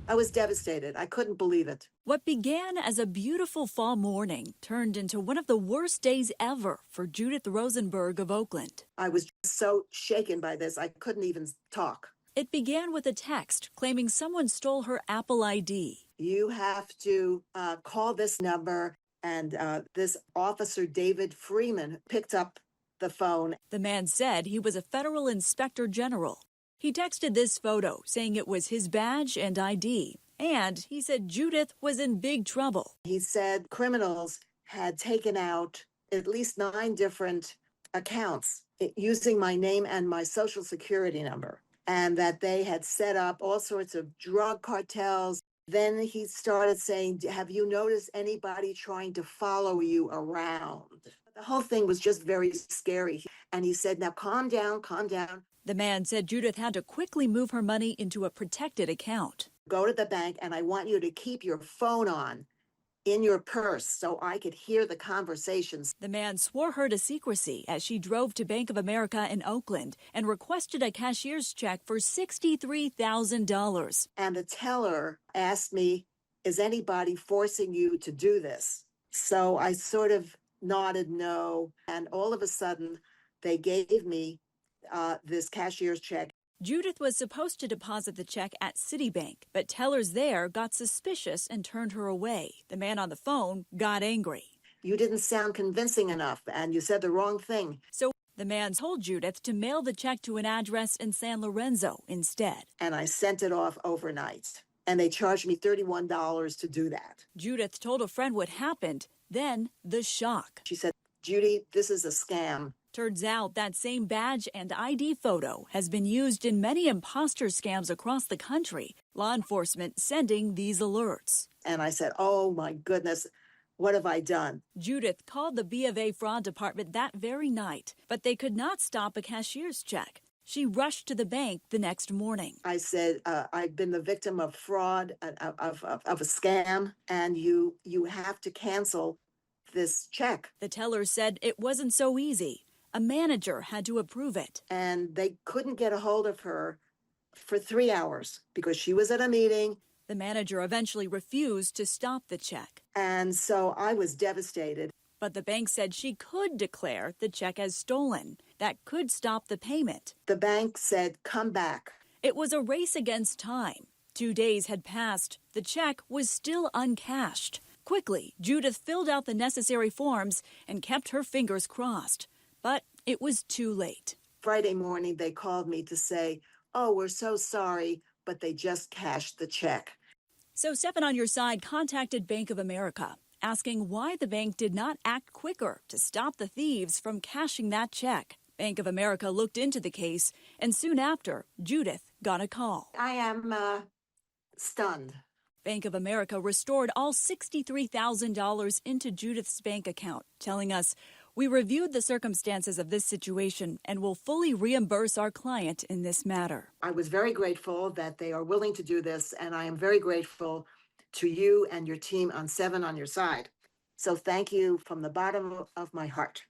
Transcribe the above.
I was devastated. I couldn't believe it. What began as a beautiful fall morning turned into one of the worst days ever for Judith Rosenberg of Oakland. I was so shaken by this, I couldn't even talk. It began with a text claiming someone stole her Apple ID. You have to call this number, and this officer, David Freeman, picked up the phone. The man said he was a federal inspector general. He texted this photo saying it was his badge and ID. And he said Judith was in big trouble. He said criminals had taken out at least 9 different accounts using my name and my social security number, and that they had set up all sorts of drug cartels. Then he started saying, have you noticed anybody trying to follow you around? The whole thing was just very scary. And he said, now calm down, calm down. The man said Judith had to quickly move her money into a protected account. Go to the bank, and I want you to keep your phone on in your purse so I could hear the conversations. The man swore her to secrecy as she drove to Bank of America in Oakland and requested a cashier's check for $63,000. And the teller asked me, is anybody forcing you to do this? So I sort of nodded no. And all of a sudden, they gave me this cashier's check. Judith was supposed to deposit the check at Citibank, but tellers there got suspicious and turned her away. The man on the phone got angry. You didn't sound convincing enough, and you said the wrong thing. So the man told Judith to mail the check to an address in San Lorenzo instead. And I sent it off overnight, and they charged me $31 to do that. Judith told a friend what happened, then the shock. She said, Judy, this is a scam. Turns out that same badge and ID photo has been used in many imposter scams across the country. Law enforcement sending these alerts. And I said, oh my goodness, what have I done? Judith called the B of A fraud department that very night, but they could not stop a cashier's check. She rushed to the bank the next morning. I said, I've been the victim of fraud, of a scam, and you have to cancel this check. The teller said it wasn't so easy. A manager had to approve it. And they couldn't get a hold of her for 3 hours because she was at a meeting. The manager eventually refused to stop the check. And so I was devastated. But the bank said she could declare the check as stolen. That could stop the payment. The bank said, come back. It was a race against time. 2 days had passed. The check was still uncashed. Quickly, Judith filled out the necessary forms and kept her fingers crossed. But it was too late. Friday morning, they called me to say, oh, we're so sorry, but they just cashed the check. So 7 on Your Side contacted Bank of America, asking why the bank did not act quicker to stop the thieves from cashing that check. Bank of America looked into the case, and soon after, Judith got a call. I am stunned. Bank of America restored all $63,000 into Judith's bank account, telling us, we reviewed the circumstances of this situation and will fully reimburse our client in this matter. I was very grateful that they are willing to do this, and I am very grateful to you and your team on 7 on Your Side. So thank you from the bottom of my heart.